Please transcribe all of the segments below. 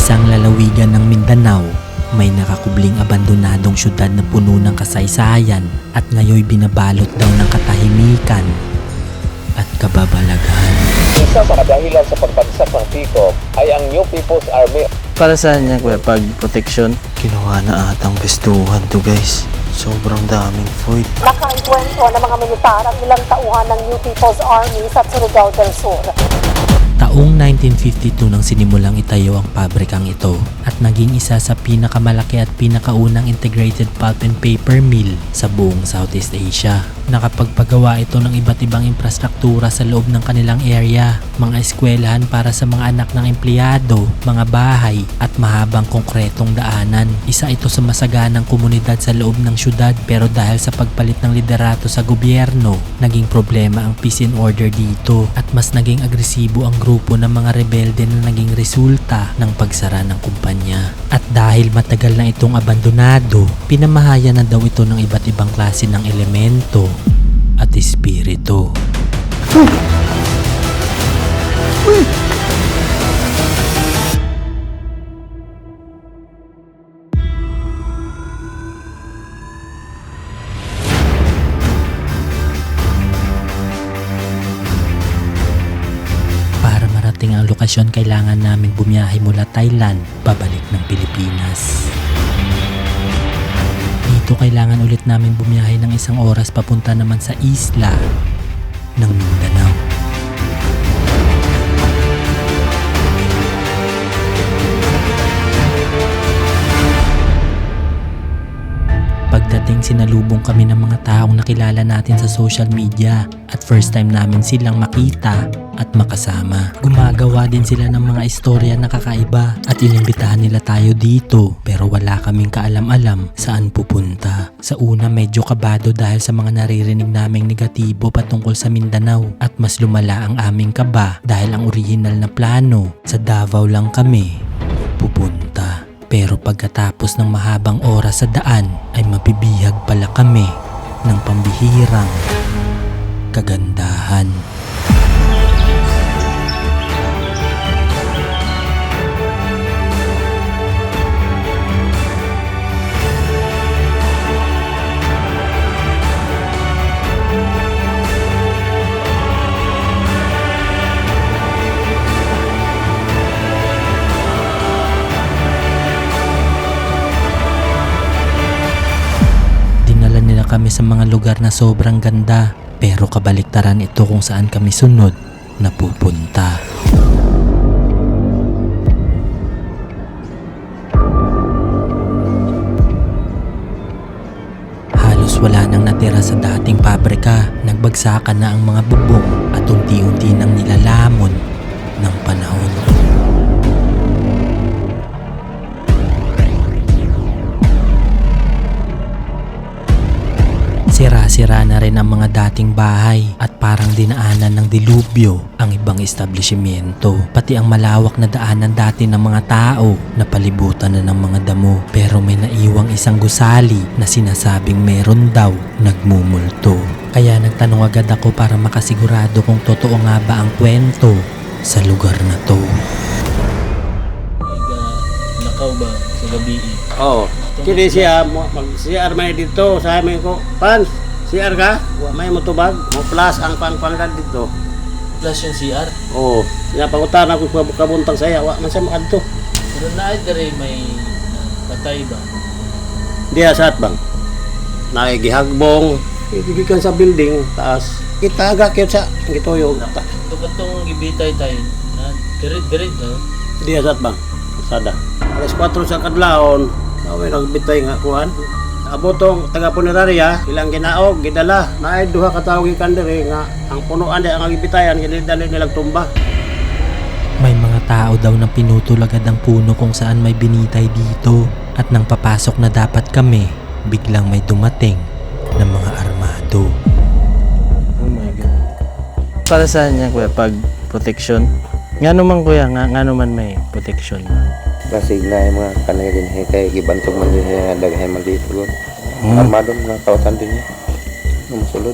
isang lalawigan ng Mindanao, may nakakubling abandonadong syudad na puno ng kasaysayan at ngayoy binabalot daw ng katahimikan at kababalaghan. Isa sa dahilan sa pagbagsak ng PCOP ay ang New People's Army. Para saan yan kuya? Pag protection? Kinuha na atang bestuhan to guys. Sobrang daming food. Nakaengkwentro ng mga militar ang ilang tauhan ng New People's Army sa Surigao del Sur. Taong 1952 nang sinimulang itayo ang pabrikang ito at naging isa sa pinakamalaki at pinakaunang integrated pulp and paper mill sa buong Southeast Asia. Nakapagpagawa ito ng iba't ibang infrastruktura sa loob ng kanilang area, mga eskwelahan para sa mga anak ng empleyado, mga bahay at mahabang konkretong daanan. Isa ito sa masaganang komunidad sa loob ng syudad, pero dahil sa pagpalit ng liderato sa gobyerno, naging problema ang peace and order dito at mas naging agresibo ang grupo ng mga rebelde na naging resulta ng pagsara ng kumpanya. At dahil matagal na itong abandonado, pinamahaya na daw ito ng iba't ibang klase ng elemento at espiritu. Para marating ang lokasyon, kailangan namin bumiyahe mula Thailand pabalik ng Pilipinas. Dito kailangan ulit namin bumiyahe ng 1 oras papunta naman sa isla ng Mindanao. Pagdating, sinalubong kami ng mga taong nakilala natin sa social media at first time namin silang makita at makasama. Gumagawa din sila ng mga istorya na kakaiba at inimbitahan nila tayo dito, pero wala kaming kaalam-alam saan pupunta. Sa una, medyo kabado dahil sa mga naririnig naming negatibo patungkol sa Mindanao at mas lumala ang aming kaba dahil ang original na plano sa Davao lang kami pupunta. Pero pagkatapos ng mahabang oras sa daan ay mabibihag pala kami ng pambihirang kagandahan. Kami sa mga lugar na sobrang ganda, pero kabaliktaran ito kung saan kami sunod na pupunta. Halos wala nang natira sa dating pabrika, nagbagsakan na ang mga bubong at unti-unti nang nilalamon ng panahon. Sira-sira na rin ang mga dating bahay at parang dinaanan ng dilubyo ang ibang establishmento. Pati ang malawak na daanan dati ng mga tao na palibutan na ng mga damo. Pero may naiwang isang gusali na sinasabing meron daw nagmumulto. Kaya nagtanong agad ako para makasigurado kung totoo nga ba ang kwento sa lugar na to. Nakaw ba sa gabi? Oo. Kini siya, mag-CR may dito, sa amin ko, Pans, CR ka? May motobag, mo plus ang pangpangkad dito. Plus yung CR? Oo. Siya pangutan ako kabuntang saya, wa man siya makadto. Pero naay dere may patay ba? Diya sa atbang. Nakigihagbong, ibigikan sa building, taas. Kita agak sa gitoyo. Ito katong gibitay tayo. Dirit-dirit no? Diya sa atbang, sada. Alas 4 sa kadlawon, may nagbitay nga kuhan. Abotong taga punerarya, ilang ginaog, gidala. Naay duha ka tawo gikan diri nga ang punuan di ang gibitayan ginidali nilang tumba. May mga tao daw na pinutol agad ang puno kung saan may binitay dito. At nang papasok na dapat kami, biglang may dumating na mga armado. Oh my God. Para saan yan kuya? Pag protection? Nga naman kuya, nga naman may protection. Basig na yung mga kanay din kay gibantog man din daghay man dito. Armado mga kautan din niya. Musulod.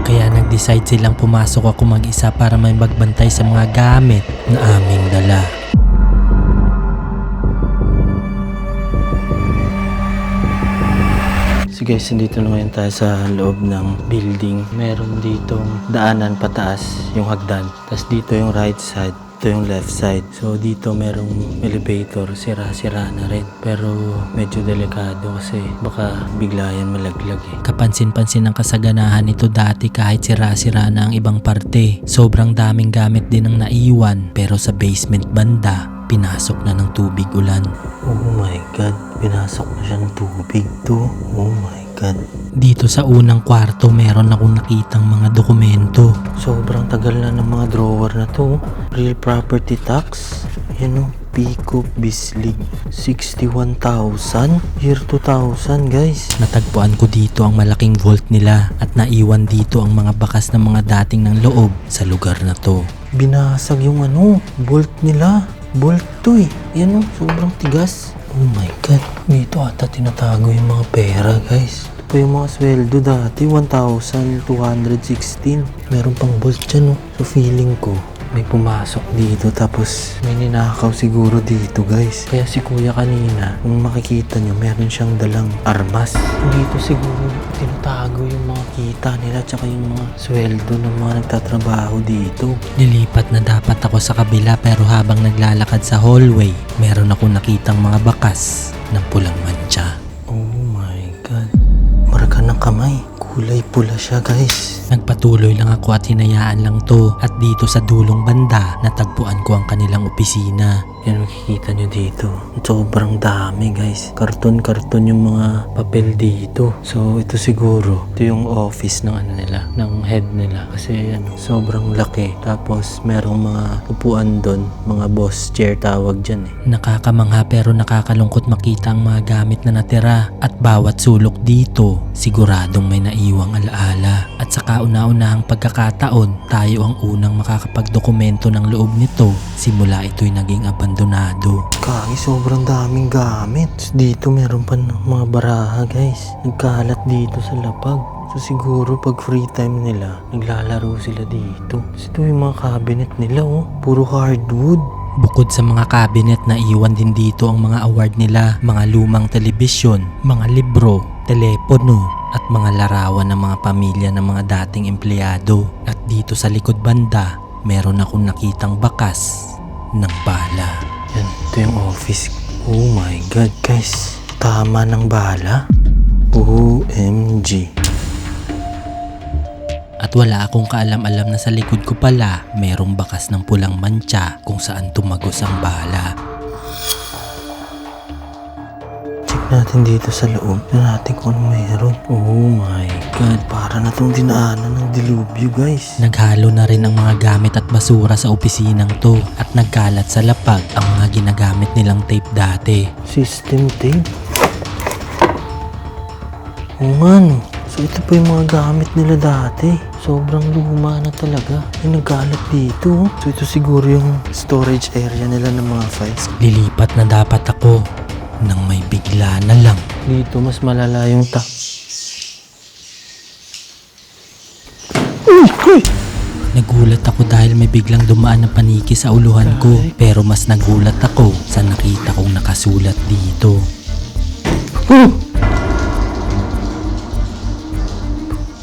Kaya nag-decide silang pumasok ako mag-isa para may magbantay sa mga gamit na aming dala. So guys, nandito na ngayon tayo sa loob ng building. Meron ditong daanan pataas, yung hagdan. Tapos dito yung right side, ito yung left side. So dito merong elevator, sira-sira na rin. Pero medyo delikado kasi baka bigla yan malaglag eh. Kapansin-pansin ang kasaganahan nito dati kahit sira-sira na ang ibang parte. Sobrang daming gamit din ang naiwan pero sa basement banda, pinasok na ng tubig ulan. Oh my God, pinasok na siya ng tubig to. Oh my God. Dito sa unang kwarto meron akong nakitang mga dokumento. Sobrang tagal na ng mga drawer na to. Real property tax. Yan o. Pico Bislig. 61,000. Year 2000 guys. Natagpuan ko dito ang malaking vault nila at naiwan dito ang mga bakas ng mga dating ng loob sa lugar na to. Binasag yung bolt nila. Bolt to eh. Yan o. Sobrang tigas. Oh my God. Dito ata tinatago yung mga pera guys. Ito pa yung mga sweldo dati. 1,216. Meron pang bolt dyan o. So feeling ko may pumasok dito tapos may ninakaw siguro dito guys. Kaya si kuya kanina, kung makikita nyo, meron siyang dalang armas. Dito siguro tinatago yung mga kita nila tsaka yung mga sweldo ng mga nagtatrabaho dito. Nilipat na dapat ako sa kabila pero habang naglalakad sa hallway, meron akong nakitang mga bakas ng pulang mantsa. Oh my God. Marka ng kamay. Kulay pula siya guys. Nagpatuloy lang ako at hinayaan lang to at dito sa dulong banda natagpuan ko ang kanilang opisina. Yan makikita nyo dito. Sobrang dami guys. Karton-karton yung mga papel dito. So ito siguro, ito yung office ng nila, ng head nila. Kasi sobrang laki. Tapos merong mga upuan doon, mga boss chair tawag dyan eh. Nakakamangha pero nakakalungkot makita ang mga gamit na natira at bawat sulok dito siguradong may naiwang alaala. At sa kauna-unahang pagkakataon, tayo ang unang makakapagdokumento ng loob nito simula ito'y naging abandonado. Kagi, sobrang daming gamit. Dito meron pa ng mga baraha guys. Nagkalat dito sa lapag. So siguro pag free time nila, naglalaro sila dito. So ito yung mga cabinet nila oh. Puro hardwood. Bukod sa mga cabinet, naiwan din dito ang mga award nila, mga lumang telebisyon, mga libro, telepono, at mga larawan ng mga pamilya ng mga dating empleyado. At dito sa likod banda, meron akong nakitang bakas ng bala. Yan, ito yung office. Oh my God guys, tama ng bala. OMG. At wala akong kaalam-alam na sa likod ko pala merong bakas ng pulang mantsa kung saan tumagos ang bala. Check natin dito sa loob. Tignan natin kung ano meron. Oh my God, para na tong dinaanan ng dilubyo guys. Naghalo na rin ang mga gamit at basura sa opisinang to at nagkalat sa lapag ang mga ginagamit nilang tape dati. System tape. Oo nga no. So ito pa yung mga gamit nila dati. Sobrang luma na talaga. Yung nagkalat dito. So ito siguro yung storage area nila ng mga files. Lilipat na dapat ako nang may bigla na lang. Dito mas malala yung Nagulat ako dahil may biglang dumaan na paniki sa uluhan ko. Pero mas nagulat ako sa nakita kong nakasulat dito.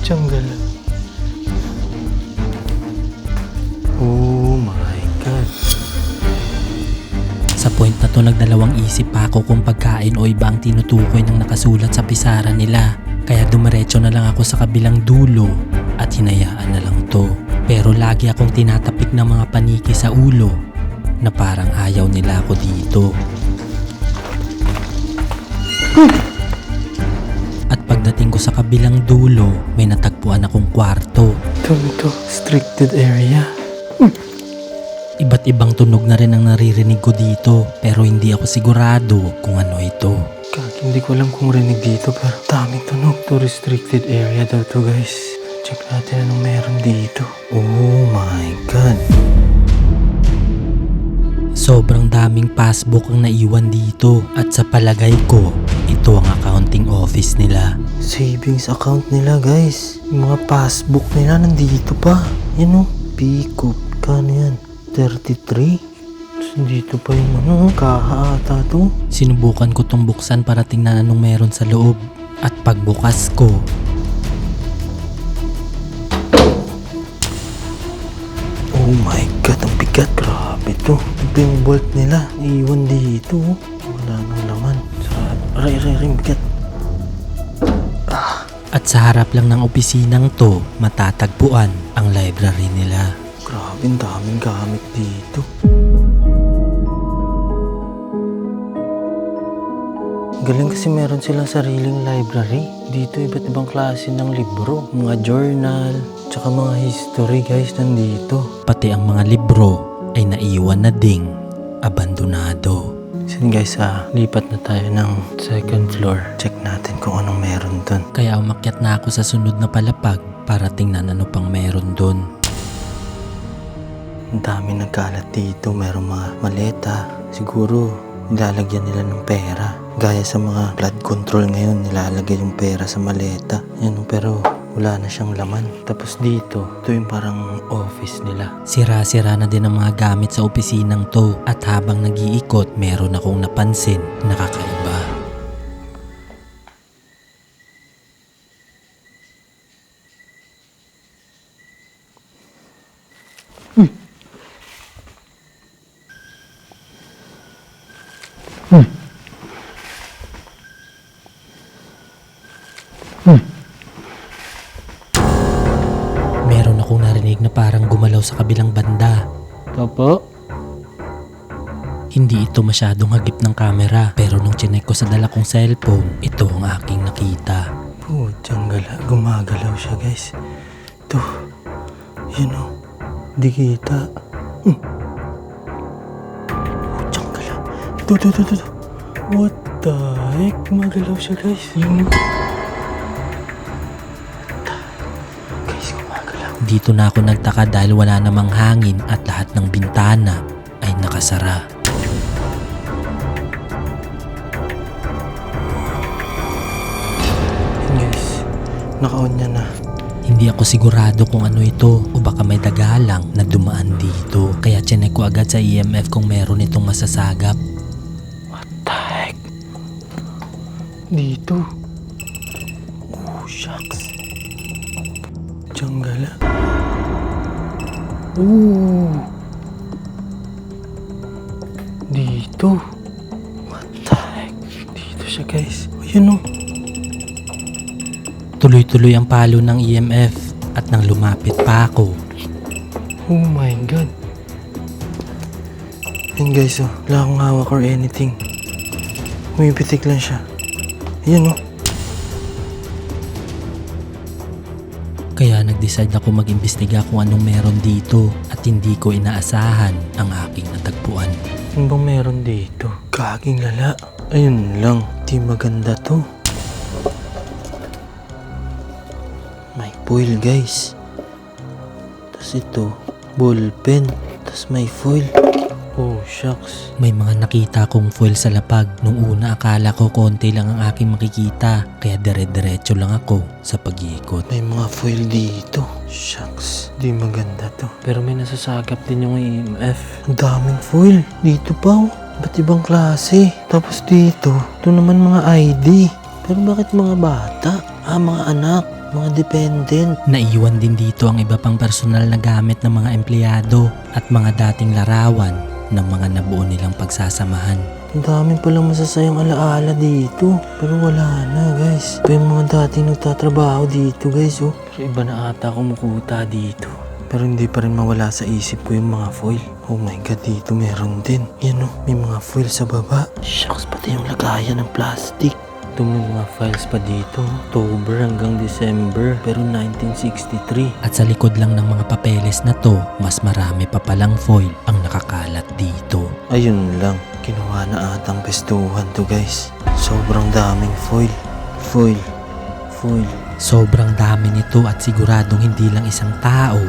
Tiyanggal. Oh my God. Sa point na to nagdalawang isip pa ako kung pagkain o iba ang tinutukoy ng nakasulat sa pisara nila. Kaya dumiretso na lang ako sa kabilang dulo at hinayaan na lang to. Pero lagi akong tinatapik ng mga paniki sa ulo na parang ayaw nila ako dito. At pagdating ko sa kabilang dulo, may natagpuan akong kwarto. Ito, restricted area. Iba't ibang tunog na rin ang naririnig ko dito pero hindi ako sigurado kung ano ito. Kaki, hindi ko alam kung rinig dito pero daming tunog. To restricted area daw to guys. Check natin anong meron dito. Oh my God. Sobrang daming passbook ang naiwan dito at sa palagay ko, ito ang accounting office nila. Savings account nila guys. Yung mga passbook nila nandito pa. Yan o. Pico. Kano yan? 33? Tapos dito pa yung kaha ata to. Sinubukan ko tong buksan para tingnan anong meron sa loob. At pagbukas ko, Oh my God, ang bigat. Grabe to. Ito yung bolt nila. Iwan dito. Wala nang laman. Aray, bigat. at sa harap lang ng opisinang to matatagpuan ang library nila. Grabe, ang daming gamit dito. Galing kasi meron silang sariling library. Dito iba't ibang klase ng libro. Mga journal, tsaka mga history guys nandito. Pati ang mga libro ay naiwan na ding abandonado. So guys, lipat na tayo ng second floor. Check natin kung anong meron dun. Kaya umakyat na ako sa sunod na palapag para tingnan ano pang meron dun. Ang dami nagkalat dito. Merong mga maleta. Siguro nilalagyan nila ng pera. Gaya sa mga blood control ngayon, nilalagay yung pera sa maleta. Yan, pero wala na siyang laman. Tapos dito, ito yung parang office nila. Sira-sira na din ang mga gamit sa opisinang to at habang nag-iikot meron akong napansin na kakaiba. Meron akong narinig na parang gumalaw sa kabilang banda. Opo? Hindi ito masyadong hagip ng kamera pero nung chinek ko sa dala kong cellphone, ito ang aking nakita. Putyang gala. Gumagalaw siya guys. Ito. Yan o. Di kita. Putyang gala. Ito. What the heck? Gumagalaw siya guys. Yun. Guys, gumagalaw. Dito na ako nagtaka dahil wala namang hangin at lahat ng bintana ay nakasara. Yan guys. Naka-on niya na. Hindi ako sigurado kung ano ito o baka may dagalang na dumaan dito. Kaya chinek ko agad sa EMF kung meron itong masasagap. What the heck? Dito. Oh, shucks. Janggala. Oh. Dito. What the heck? Dito siya guys. Ayan o. Tuloy-tuloy ang palo ng EMF at nang lumapit pa ako, Oh my God. Ayan guys oh. Wala akong hawak or anything. Humipitik lang siya. Ayan oh. kaya nag-decide ako mag-imbestiga kung anong meron dito at hindi ko inaasahan ang aking natagpuan. Ano bang meron dito? Kaging lala. Ayun lang. Di maganda to. May foil guys. Tapos ito, ballpen. Tapos may foil. Oh shucks. May mga nakita kong foil sa lapag. Nung una akala ko konti lang ang aking makikita kaya dire-diretso lang ako sa pag-iikot. May mga foil dito. Shucks. Di maganda to. Pero may nasasagap din yung EMF. Ang daming foil. Dito pa oh. Ba't ibang klase? Tapos dito, ito naman mga ID. Pero bakit mga bata? Mga anak. Mga dependent. Naiwan din dito ang iba pang personal na gamit ng mga empleyado at mga dating larawan ng mga nabuo nilang pagsasamahan. Ang daming palang masasayang alaala dito. Pero wala na guys. Pa yung mga dating nagtatrabaho dito guys oh. So iba na ata kumukuta dito. Pero hindi pa rin mawala sa isip ko yung mga foil. Oh my God, dito meron din. Yan oh, may mga foil sa baba. Shucks, pati yung lagayan ng plastic. Ito may mga files pa dito. October hanggang December. Pero 1963. At sa likod lang ng mga papeles na to, mas marami pa palang foil ang nakakalat dito. Ayun lang. Kinuha na atang pestuhan to guys. Sobrang daming foil. Foil. Sobrang dami nito at siguradong hindi lang isang tao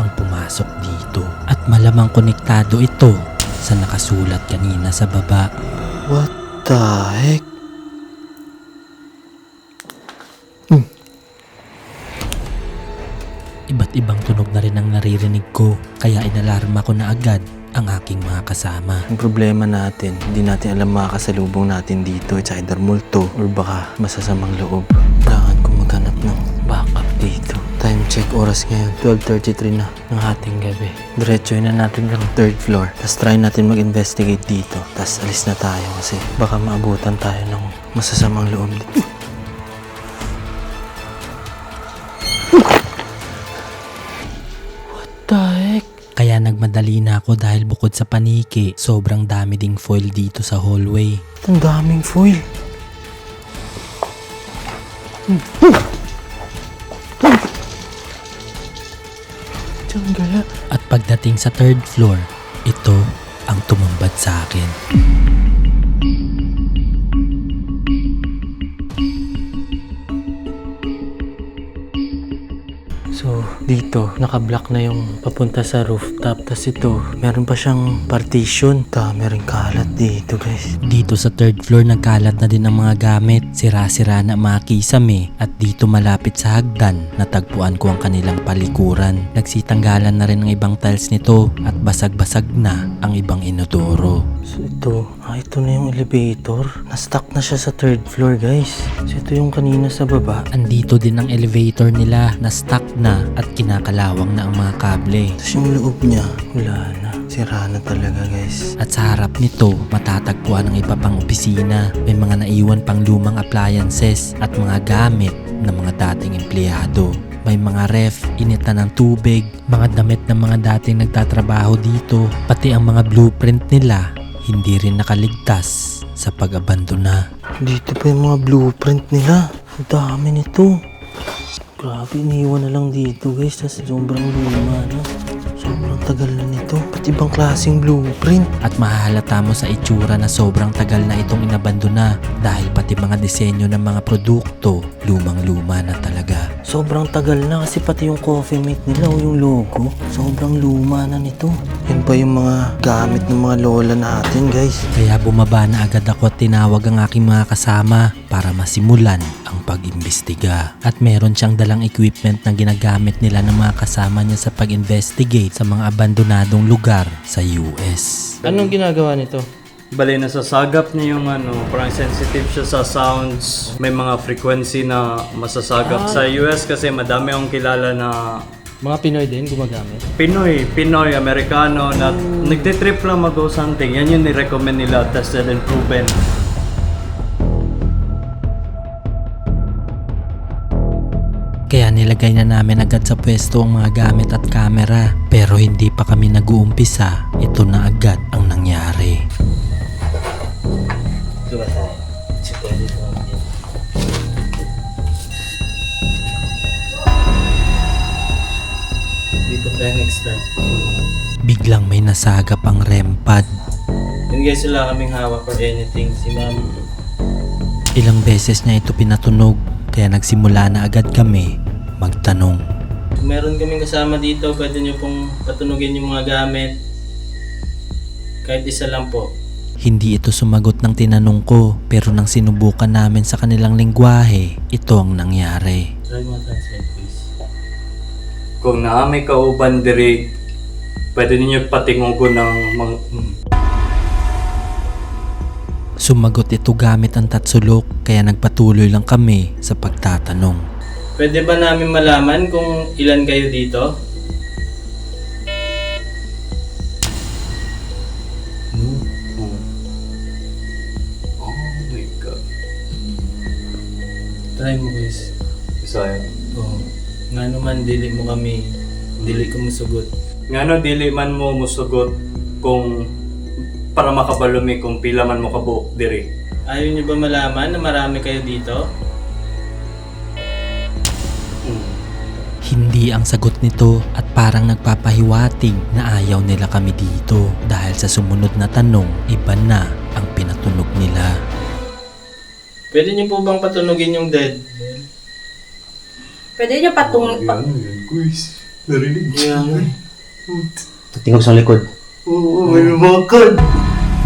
ang pumasok dito. At malamang konektado ito sa nakasulat kanina sa baba. What the heck? Iba't ibang tunog na rin ang naririnig ko kaya inalarma ko na agad ang aking mga kasama. Ang problema natin, hindi natin alam makakasalubong natin dito. It's either multo or baka masasamang loob. Kailangan ko maghanap ng backup dito. Time check, oras ngayon, 12:33 na ng hating gabi. Diretsoin na natin ng 3rd floor. Tapos try natin mag-investigate dito. Tapos alis na tayo kasi baka maabutan tayo ng masasamang loob dito. What the heck? Kaya nagmadali na ako dahil bukod sa paniki, sobrang dami ding foil dito sa hallway. Ang daming foil. Diyan gala. At pagdating sa 3rd floor, ito ang tumambad sa akin. So, dito, nakablock na yung papunta sa rooftop. Tapos ito, meron pa siyang partition. Dami rin kalat dito, guys. Dito sa 3rd floor nagkalat na din ang mga gamit. Sira-sira na mga kisame. At dito malapit sa hagdan, natagpuan ko ang kanilang palikuran. Nagsitanggalan na rin ang ibang tiles nito at basag-basag na ang ibang inodoro. So, ito na yung elevator. Na-stuck na siya sa 3rd floor, guys. So, ito yung kanina sa baba. Andito din ang elevator nila na stuck na at kinakalawang na ang mga kable. Tapos yung loob niya, wala na. Sira na talaga, guys. At sa harap nito, matatagpuan ang iba pang opisina. May mga naiwan pang lumang appliances at mga gamit ng mga dating empleyado. May mga ref, initan ng tubig, mga damit ng mga dating nagtatrabaho dito, pati ang mga blueprint nila, hindi rin nakaligtas sa pag-abandona. Dito pa yung mga blueprint nila. Ang dami nito. Grabe, iniwan na lang dito, guys. Tapos sobrang luma na. Sobrang tagal na nito. Ba't ibang klaseng blueprint? At mahahalata mo sa itsura na sobrang tagal na itong inabandona dahil pati mga disenyo ng mga produkto, lumang-luma na talaga. Sobrang tagal na kasi pati yung coffee mate nila o yung logo, sobrang luma na nito. Yan pa yung mga gamit ng mga lola natin, guys. Kaya bumaba na agad ako at tinawag ang aking mga kasama para masimulan ang pag-imbestiga. At meron siyang dalang equipment na ginagamit nila ng mga kasama niya sa pag-investigate sa mga abandonadong lugar sa US. Anong ginagawa nito? Bali, nasasagap niya yung parang sensitive siya sa sounds. May mga frequency na masasagap. Sa US kasi madami akong kilala na Mga Pinoy din gumagamit? Pinoy, Amerikano na nagtitrip lang mag-go something. Yan yung ni-recommend nila, tested and proven. Kaya nilagay na namin agad sa pwesto ang mga gamit at kamera. Pero hindi pa kami nag-uumpisa, ito na agad ang nangyari. Dito tayo next time. Biglang may nasagap ang REM pad. Hindi guys sila kaming hawak or anything. Si ma'am. Ilang beses niya ito pinatunog, kaya nagsimula na agad kami magtanong. Kung meron kaming kasama dito, pwede nyo pong patunugin yung mga gamit. Kahit isa lang po. Hindi ito sumagot ng tinanong ko, pero nang sinubukan namin sa kanilang lengguwahe, ito ang nangyari. Try mo translate please. Kung naa may kauban diri, pwede ninyo patingugon ng mga... Sumagot ito gamit ang tatsulok, kaya nagpatuloy lang kami sa pagtatanong. Pwede ba namin malaman kung ilan kayo dito? Oh my God. Try mo guys. Isaya? Oo. Nga naman dili mo kami, dili ko musugot. Nga dili man mo musugot kung para makabalumi kung pila man mo kabuok diri. Ayaw niyo ba malaman na marami kayo dito? Hindi ang sagot nito at parang nagpapahiwatig na ayaw nila kami dito dahil sa sumunod na tanong, iba na ang pinatunog nila. Pwede niyo po bang patunugin yung dead? Pwede niyo patung... Guys, narinig niya. Tingog sa likod. Oo, may lumakad.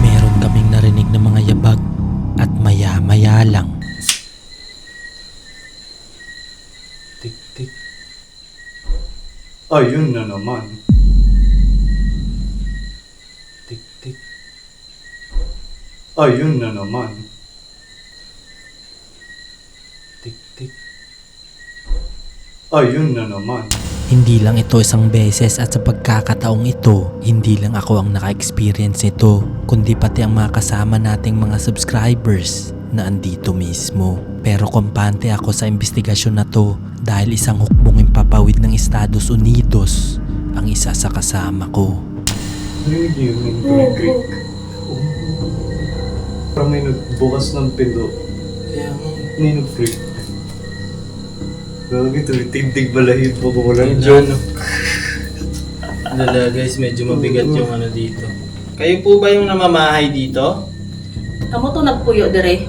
Meron kaming narinig ng mga yabag at maya-maya lang. Tik-tik. Ayun na naman. Ayun na naman. Tik-tik. Ayun na naman. Hindi lang ito isang beses at sa pagkakataong ito, hindi lang ako ang naka-experience nito, kundi pati ang mga kasama nating mga subscribers na andito mismo. Pero kumpante ako sa investigasyon na to dahil isang hukbong impapawid ng Estados Unidos ang isa sa kasama ko. Narinig niyo yung creak-creak? Parang may nagbukas ng pinto. May nag-freak. Gagi, tindig balahid mo ko lang dyan. Lala guys, medyo mabigat yung ano dito. Kayo po ba yung namamahay dito? Kamu to nagpuyo dire.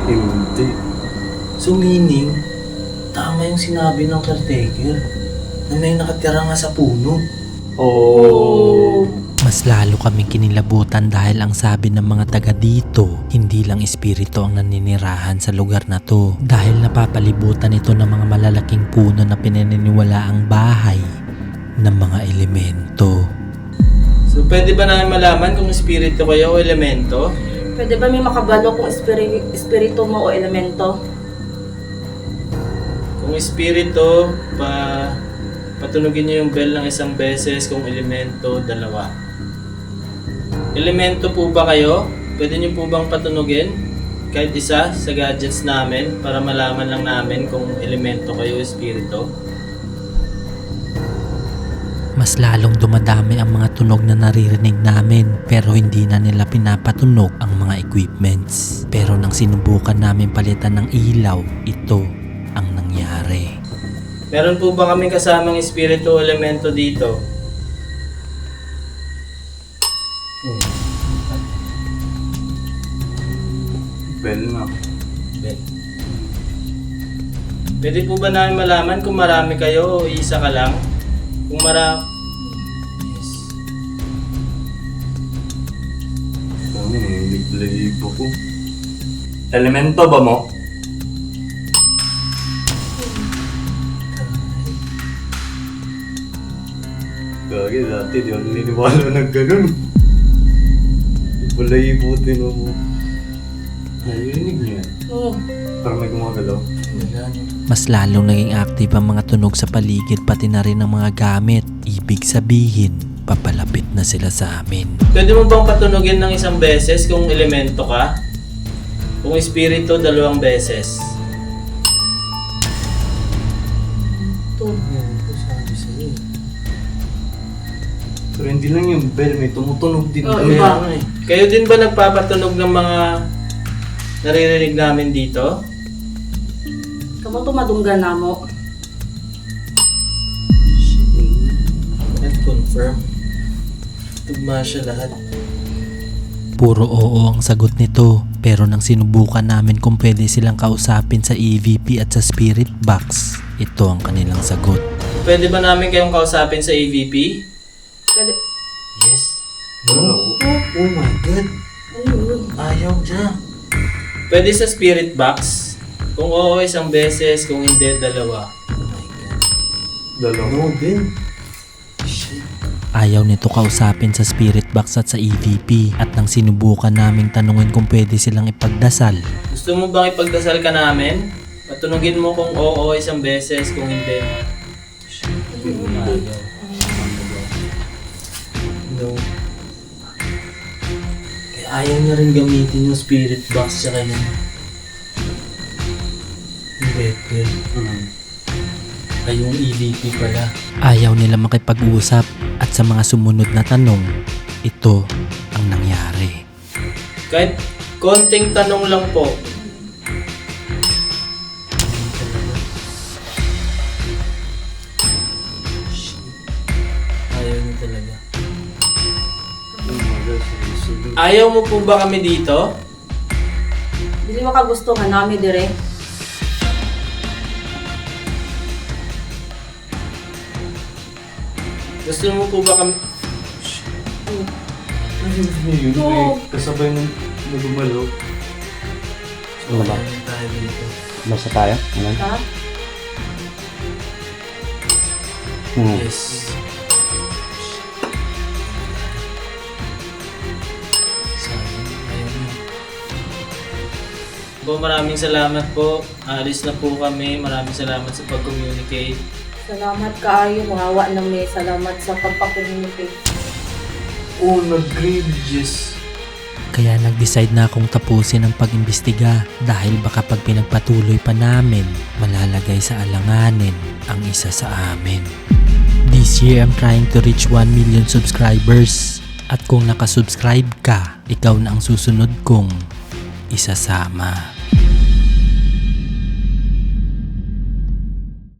Hindi. So meaning, tama yung sinabi ng caretaker na may nakatira nga sa puno. Oh. Mas lalo kaming kinilabutan dahil ang sabi ng mga taga dito, hindi lang espiritu ang naninirahan sa lugar na to dahil napapalibutan ito ng mga malalaking puno na pinaniniwala ang bahay ng mga elemento. So pwede ba namin malaman kung espiritu kayo o elemento? Pwede ba may makabalo kung espiritu mo o elemento? Kung espiritu, patunugin niyo yung bell ng isang beses, kung elemento, 2. Elemento po ba kayo? Pwede niyo po bang patunugin? Kahit isa sa gadgets namin para malaman lang namin kung elemento kayo o espiritu. Mas lalong dumadami ang mga tunog na naririnig namin pero hindi na nila pinapatunog ang mga equipments. Pero nang sinubukan namin palitan ng ilaw, ito ang nangyari. Meron po ba kaming kasamang espiritu o elemento dito? Bell nga. Pwede po ba namin malaman kung marami kayo o isa ka lang? Kung Yes. Ano, naglahi po ko. Elemento ba mo? Gagi, dati di ako naniniwala ng ganun. Wala ibutin mo. Narinig niyo yan? Oo. Parang may gumagalaw. Mas lalong naging active ang mga tunog sa paligid pati na rin ang mga gamit. Ibig sabihin, papalapit na sila sa amin. Pwede mo bang patunugin ng isang beses kung elemento ka? Kung espiritu, 2 beses. Pero hindi lang yung bell, may tumutunog din. Oo, doon. iba. Kayo din ba nagpapatunog ng mga naririnig namin dito? Kamu to madunggan na mo. And confirm. Tugma siya lahat. Puro oo ang sagot nito pero nang sinubukan namin kung pwede silang kausapin sa EVP at sa spirit box, ito ang kanilang sagot. Pwede ba namin kayong kausapin sa AVP? Pwede. Yes. Oh my God. Ayun. Ayaw dyan. Pwede sa spirit box? Kung oo, 1 beses. Kung hindi, 2. Dalawa. No din. Ayaw nito kausapin sa spirit box at sa EVP at nang sinubukan naming tanungin kung pwede silang ipagdasal, Gusto mo bang ipagdasal ka namin? Patunugin mo kung oo 1 beses. Kung hindi, ayaw. No. Kaya ayaw niya rin gamitin yung spirit box tsaka yung Bethel. Ay, yung EVP pala. ayaw nila makipag-usap at sa mga sumunod na tanong, ito ang nangyari. Kahit konting tanong lang po. Ayaw niyo talaga. Ayaw mo po ba kami dito? Dili mo ka gusto nga nami dire. Gusto mo po ba kami... Yun, Oo. kasabay ng nagumalaw. Ano ba? Ayaw tayo dito. Basta tayo? Ano? Ha? Yes. Po, maraming salamat po. Alis na po kami. Maraming salamat sa pag-communicate. Salamat kaayo, mahawa na may salamat sa pagpakommunicate. Oh, nag-grievous. Kaya nag-decide na akong tapusin ang pag-imbestiga dahil baka pag pinagpatuloy pa namin, malalagay sa alanganin ang isa sa amin. This year, I'm trying to reach 1 million subscribers. At kung nakasubscribe ka, ikaw na ang susunod kong isasama.